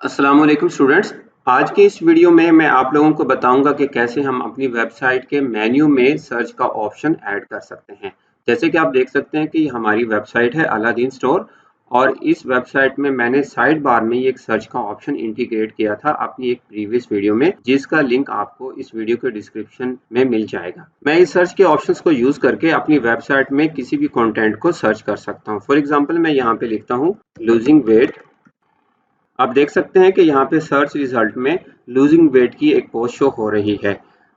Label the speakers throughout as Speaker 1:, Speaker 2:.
Speaker 1: अस्सलाम वालेकुम स्टूडेंट्स। आज की इस वीडियो में मैं आप लोगों को बताऊंगा कि कैसे हम अपनी वेबसाइट के मेन्यू में सर्च का ऑप्शन ऐड कर सकते हैं। जैसे कि आप देख सकते हैं कि हमारी वेबसाइट है अलादीन स्टोर और इस वेबसाइट में मैंने साइड बार में एक सर्च का ऑप्शन इंटीग्रेट किया था अपनी एक प्रीवियस वीडियो में, जिसका लिंक आपको इस वीडियो के डिस्क्रिप्शन में मिल जाएगा। मैं इस सर्च के ऑप्शंस को यूज करके अपनी वेबसाइट में किसी भी कंटेंट को सर्च कर सकता हूँ। फॉर एग्जाम्पल मैं यहाँ पे लिखता हूँ लूजिंग वेट। आप देख सकते हैं कि यहाँ पे सर्च रिजल्ट में लूजिंग वेट की एक पोस्ट शो हो रही है।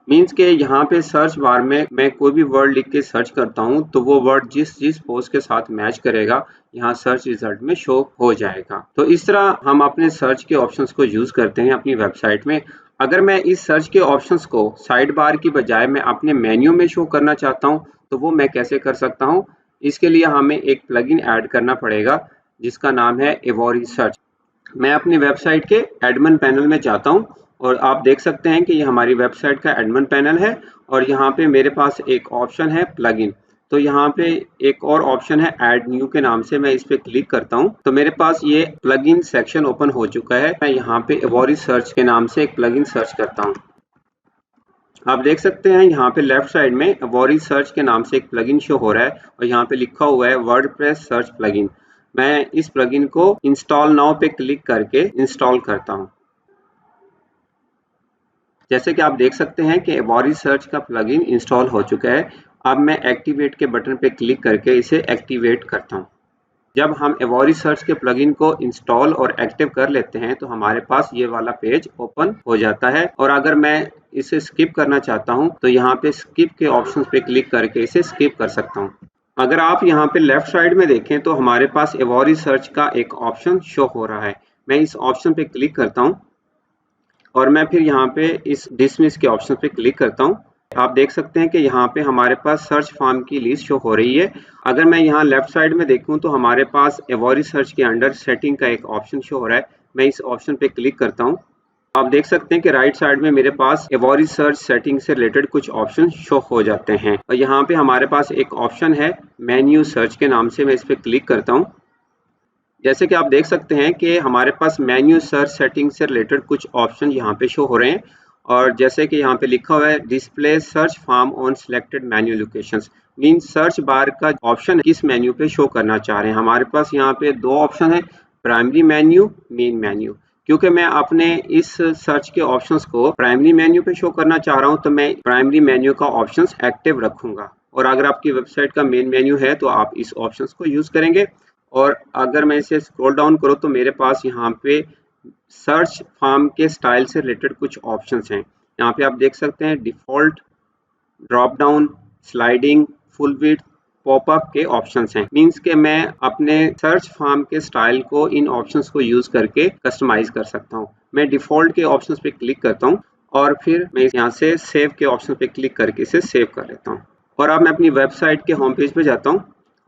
Speaker 1: मींस के यहाँ पे सर्च बार में मैं कोई भी वर्ड लिख के सर्च करता हूँ तो वो वर्ड जिस जिस पोस्ट के साथ मैच करेगा यहाँ सर्च रिजल्ट में शो हो जाएगा। तो इस तरह हम अपने सर्च के ऑप्शंस को यूज करते हैं अपनी वेबसाइट में। अगर मैं इस सर्च के ऑप्शंस को साइड बार की बजाय मैं अपने मेन्यू में शो करना चाहता हूँ तो वो मैं कैसे कर सकता हूँ। इसके लिए हमें एक प्लगइन ऐड करना पड़ेगा जिसका नाम है एवोरी सर्च। मैं अपनी वेबसाइट के एडमिन पैनल में जाता हूं और आप देख सकते हैं कि ये हमारी वेबसाइट का एडमिन पैनल है और यहाँ पे मेरे पास एक ऑप्शन है प्लगइन। तो यहाँ पे एक और ऑप्शन है ऐड न्यू के नाम से, मैं इस पे क्लिक करता हूँ तो मेरे पास ये प्लगइन सेक्शन ओपन हो चुका है। मैं यहाँ पे एवोरी सर्च के नाम से एक प्लगइन सर्च करता हूँ। आप देख सकते हैं यहाँ पे लेफ्ट साइड में एवोरी सर्च के नाम से एक प्लगइन शो हो रहा है और यहाँ पे लिखा हुआ है वर्डप्रेस सर्च प्लगइन। मैं इस प्लगइन को इंस्टॉल नाउ पे क्लिक करके इंस्टॉल करता हूं। जैसे कि आप देख सकते हैं कि एवोरी सर्च का प्लगइन इंस्टॉल हो चुका है। अब मैं एक्टिवेट के बटन पे क्लिक करके इसे एक्टिवेट करता हूं। जब हम एवोरी सर्च के प्लगइन को इंस्टॉल और एक्टिव कर लेते हैं तो हमारे पास ये वाला पेज ओपन हो जाता है और अगर मैं इसे स्किप करना चाहता हूं तो यहाँ पे स्किप के ऑप्शन पे क्लिक करके इसे स्किप कर सकता हूं। अगर आप यहाँ पे लेफ्ट साइड में देखें तो हमारे पास एवोरी सर्च का एक ऑप्शन शो हो रहा है। मैं इस ऑप्शन पे क्लिक करता हूँ और मैं फिर यहाँ पे इस डिसमिस के ऑप्शन पे क्लिक करता हूँ। आप देख सकते हैं कि यहाँ पे हमारे पास सर्च फॉर्म की लिस्ट शो हो रही है। अगर मैं यहाँ लेफ्ट साइड में देखूँ तो हमारे पास एवोरी सर्च के अंडर सेटिंग का एक ऑप्शन शो हो रहा है। मैं इस ऑप्शन पे क्लिक करता हूँ। आप देख सकते हैं कि राइट साइड में मेरे पास एवोरी सर्च सेटिंग से रिलेटेड कुछ ऑप्शन शो हो जाते हैं और यहाँ पे हमारे पास एक ऑप्शन है मेन्यू सर्च के नाम से। मैं इस पे क्लिक करता हूँ। जैसे कि आप देख सकते हैं कि हमारे पास मेन्यू सर्च सेटिंग से रिलेटेड कुछ ऑप्शन यहाँ पे शो हो रहे हैं और जैसे कि यहाँ पे लिखा हुआ है display search form on selected menu locations. Mean search bar का ऑप्शन किस मेन्यू पे शो करना चाह रहे हैं। हमारे पास यहाँ पे दो ऑप्शन है, प्राइमरी मेन्यू, मेन मेन्यू। क्योंकि मैं अपने इस सर्च के ऑप्शंस को प्राइमरी मेन्यू पे शो करना चाह रहा हूं तो मैं प्राइमरी मेन्यू का ऑप्शंस एक्टिव रखूंगा और अगर आपकी वेबसाइट का मेन मेन्यू है तो आप इस ऑप्शंस को यूज करेंगे। और अगर मैं इसे स्क्रॉल डाउन करूं तो मेरे पास यहाँ पे सर्च फॉर्म के स्टाइल से रिलेटेड कुछ ऑप्शंस हैं। यहाँ पे आप देख सकते हैं default, drop down, sliding, full width, popup के ऑप्शंस हैं। मींस के मैं अपने सर्च फॉर्म के स्टाइल को इन ऑप्शंस को यूज करके कस्टमाइज कर सकता हूँ। मैं डिफॉल्ट के ऑप्शंस पे क्लिक करता हूँ और फिर मैं यहाँ से सेव के ऑप्शन पे क्लिक करके इसे सेव कर लेता हूँ और अब मैं अपनी वेबसाइट के होम पेज पे जाता हूँ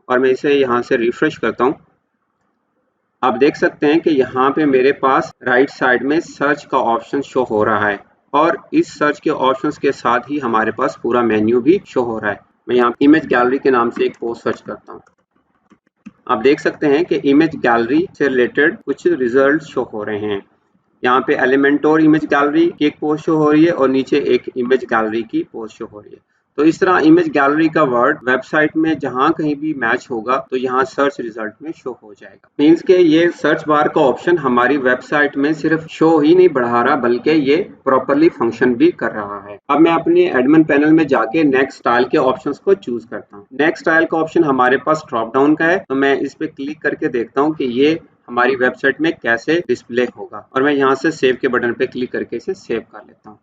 Speaker 1: और मैं इसे यहाँ से रिफ्रेश करता हूँ। आप देख सकते हैं कि यहाँ पे मेरे पास राइट साइड में सर्च का ऑप्शन शो हो रहा है और इस सर्च के ऑप्शंस के साथ ही हमारे पास पूरा मेन्यू भी शो हो रहा है। मैं यहाँ इमेज गैलरी के नाम से एक पोस्ट सर्च करता हूँ। आप देख सकते हैं कि इमेज गैलरी से रिलेटेड कुछ रिजल्ट शो हो रहे हैं। यहाँ पे एलिमेंटोर इमेज गैलरी की एक पोस्ट शो हो रही है और नीचे एक इमेज गैलरी की पोस्ट शो हो रही है। तो इस तरह इमेज गैलरी का वर्ड वेबसाइट में जहां कहीं भी मैच होगा तो यहाँ सर्च रिजल्ट में शो हो जाएगा। मीन्स के ये सर्च बार का ऑप्शन हमारी वेबसाइट में सिर्फ शो ही नहीं बढ़ा रहा बल्कि ये प्रॉपरली फंक्शन भी कर रहा है। अब मैं अपने एडमिन पैनल में जाके नेक्स्ट स्टाइल के ऑप्शंस को चूज करता हूँ। नेक्स्ट स्टाइल का ऑप्शन हमारे पास ड्रॉप डाउन का है तो मैं इस पे क्लिक करके देखता हूँ कि ये हमारी वेबसाइट में कैसे डिस्प्ले होगा और मैं यहाँ से सेव के बटन पे क्लिक करके इसे सेव कर लेता हूँ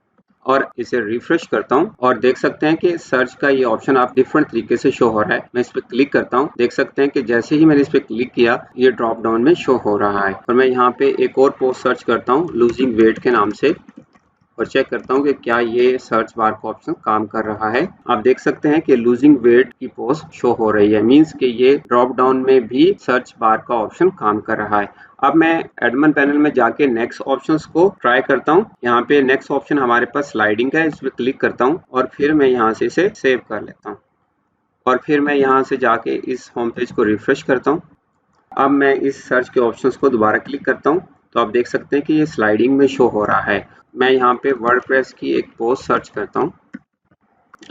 Speaker 1: और इसे रिफ्रेश करता हूँ और देख सकते हैं कि सर्च का ये ऑप्शन आप डिफरेंट तरीके से शो हो रहा है। मैं इस पे क्लिक करता हूँ, देख सकते हैं कि जैसे ही मैंने इस पे क्लिक किया ये ड्रॉप डाउन में शो हो रहा है और मैं यहाँ पे एक और पोस्ट सर्च करता हूँ लूजिंग वेट के नाम से और चेक करता हूँ कि क्या ये सर्च बार का ऑप्शन काम कर रहा है। आप देख सकते हैं कि लूजिंग वेट की पोस्ट शो हो रही है। मींस कि ये ड्रॉप डाउन में भी सर्च बार का ऑप्शन काम कर रहा है। अब मैं एडमिन पैनल में जाके नेक्स्ट ऑप्शंस को ट्राई करता हूँ। यहाँ पे नेक्स्ट ऑप्शन हमारे पास स्लाइडिंग का है, इस पर क्लिक करता हूँ और फिर मैं यहाँ से इसे सेव कर लेता हूँ और फिर मैं यहाँ से जाके इस होम पेज को रिफ्रेश करता हूँ। अब मैं इस सर्च के ऑप्शंस को दोबारा क्लिक करता हूँ तो आप देख सकते हैं कि ये स्लाइडिंग में शो हो रहा है। मैं यहाँ पे वर्डप्रेस की एक पोस्ट सर्च करता हूँ।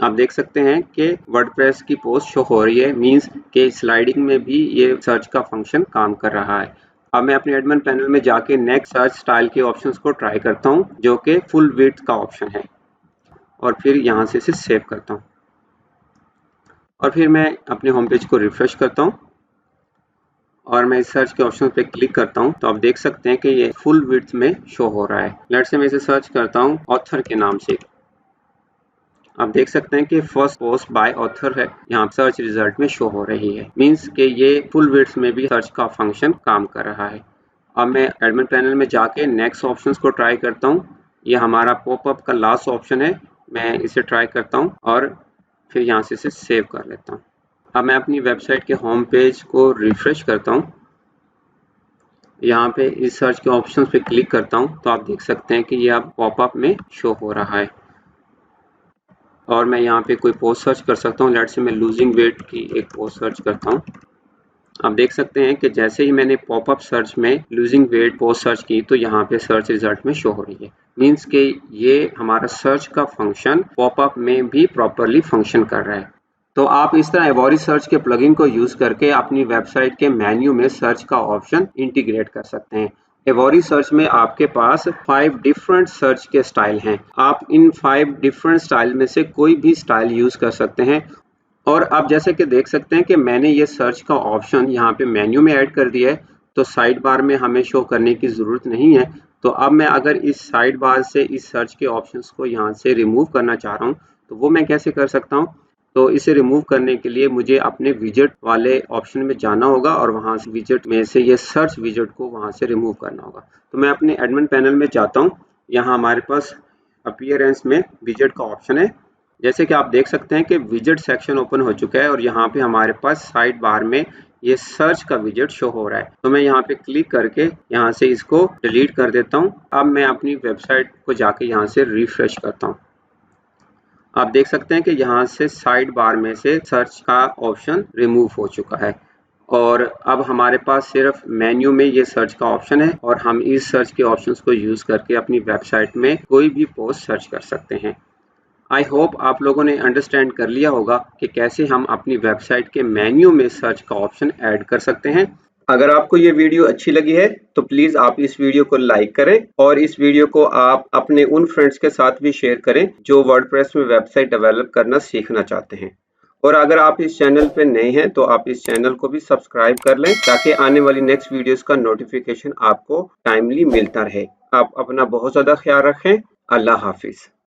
Speaker 1: आप देख सकते हैं कि वर्डप्रेस की पोस्ट शो हो रही है, मींस के स्लाइडिंग में भी ये सर्च का फंक्शन काम कर रहा है। अब मैं अपने एडमिन पैनल में जाके नेक्स्ट सर्च स्टाइल के ऑप्शंस को ट्राई करता हूँ, जो कि फुल विड्थ का ऑप्शन है, और फिर यहाँ से इसे सेव करता हूँ और फिर मैं अपने होम पेज को रिफ्रेश करता हूँ और मैं इस सर्च के ऑप्शन पे क्लिक करता हूँ। तो आप देख सकते हैं कि ये फुल विड्थ में शो हो रहा है। लेट्स से मैं इसे सर्च करता हूँ ऑथर के नाम से। आप देख सकते हैं कि फर्स्ट पोस्ट बाय ऑथर है, यहाँ सर्च रिजल्ट में शो हो रही है, मींस कि ये फुल विड्थ में भी सर्च का फंक्शन काम कर रहा है। अब मैं एडमिन पैनल में जाके नेक्स्ट ऑप्शंस को ट्राई करता हूँ। ये हमारा पॉपअप का लास्ट ऑप्शन है, मैं इसे ट्राई करता हूँ और फिर यहाँ से इसे सेव कर लेता हूँ। अब मैं अपनी वेबसाइट के होम पेज को रिफ्रेश करता हूँ। यहाँ पे इस सर्च के ऑप्शन पे क्लिक करता हूँ तो आप देख सकते हैं कि ये अब पॉपअप में शो हो रहा है और मैं यहाँ पे कोई पोस्ट सर्च कर सकता हूँ। लेट्स से मैं लूजिंग वेट की एक पोस्ट सर्च करता हूँ। आप देख सकते हैं कि जैसे ही मैंने पॉपअप सर्च में लूजिंग वेट पोस्ट सर्च की तो यहाँ पे सर्च रिजल्ट में शो हो रही है, मींस कि ये हमारा सर्च का फंक्शन पॉपअप में भी प्रॉपरली फंक्शन कर रहा है। तो आप इस तरह एवोरी सर्च के प्लगइन को यूज करके अपनी वेबसाइट के मेन्यू में सर्च का ऑप्शन इंटीग्रेट कर सकते हैं। एवोरी सर्च में आपके पास 5 डिफरेंट सर्च के स्टाइल हैं। आप इन 5 डिफरेंट स्टाइल में से कोई भी स्टाइल यूज कर सकते हैं। और आप जैसे कि देख सकते हैं कि मैंने ये सर्च का ऑप्शन यहाँ पे मेन्यू में ऐड कर दिया है, तो साइड बार में हमें शो करने की ज़रूरत नहीं है। तो अब मैं अगर इस साइड बार से इस सर्च के ऑप्शंस को यहाँ से रिमूव करना चाह रहा हूँ तो वो मैं कैसे कर सकता हूँ। तो इसे रिमूव करने के लिए मुझे अपने विजेट वाले ऑप्शन में जाना होगा और वहाँ से विजेट में से ये सर्च विजेट को वहाँ से रिमूव करना होगा। तो मैं अपने एडमिन पैनल में जाता हूँ। यहाँ हमारे पास अपीयरेंस में विजेट का ऑप्शन है। जैसे कि आप देख सकते हैं कि विजेट सेक्शन ओपन हो चुका है और यहाँ पे हमारे पास साइड बार में ये सर्च का विजेट शो हो रहा है। तो मैं यहाँ पे क्लिक करके यहाँ से इसको डिलीट कर देता हूँ। अब मैं अपनी वेबसाइट को जाके यहाँ से रिफ्रेश करता हूँ। आप देख सकते हैं कि यहाँ से साइड बार में से सर्च का ऑप्शन रिमूव हो चुका है और अब हमारे पास सिर्फ मेन्यू में ये सर्च का ऑप्शन है और हम इस सर्च के ऑप्शंस को यूज करके अपनी वेबसाइट में कोई भी पोस्ट सर्च कर सकते हैं। आई होप आप लोगों ने अंडरस्टैंड कर लिया होगा कि कैसे हम अपनी वेबसाइट के मेन्यू में सर्च का ऑप्शन ऐड कर सकते हैं। अगर आपको ये वीडियो अच्छी लगी है तो प्लीज आप इस वीडियो को लाइक करें और इस वीडियो को आप अपने उन फ्रेंड्स के साथ भी शेयर करें जो वर्डप्रेस में वेबसाइट डेवलप करना सीखना चाहते हैं। और अगर आप इस चैनल पे नए हैं तो आप इस चैनल को भी सब्सक्राइब कर लें ताकि आने वाली नेक्स्ट वीडियोस का नोटिफिकेशन आपको टाइमली मिलता रहे। आप अपना बहुत ज़्यादा ख्याल रखें। अल्लाह हाफिज।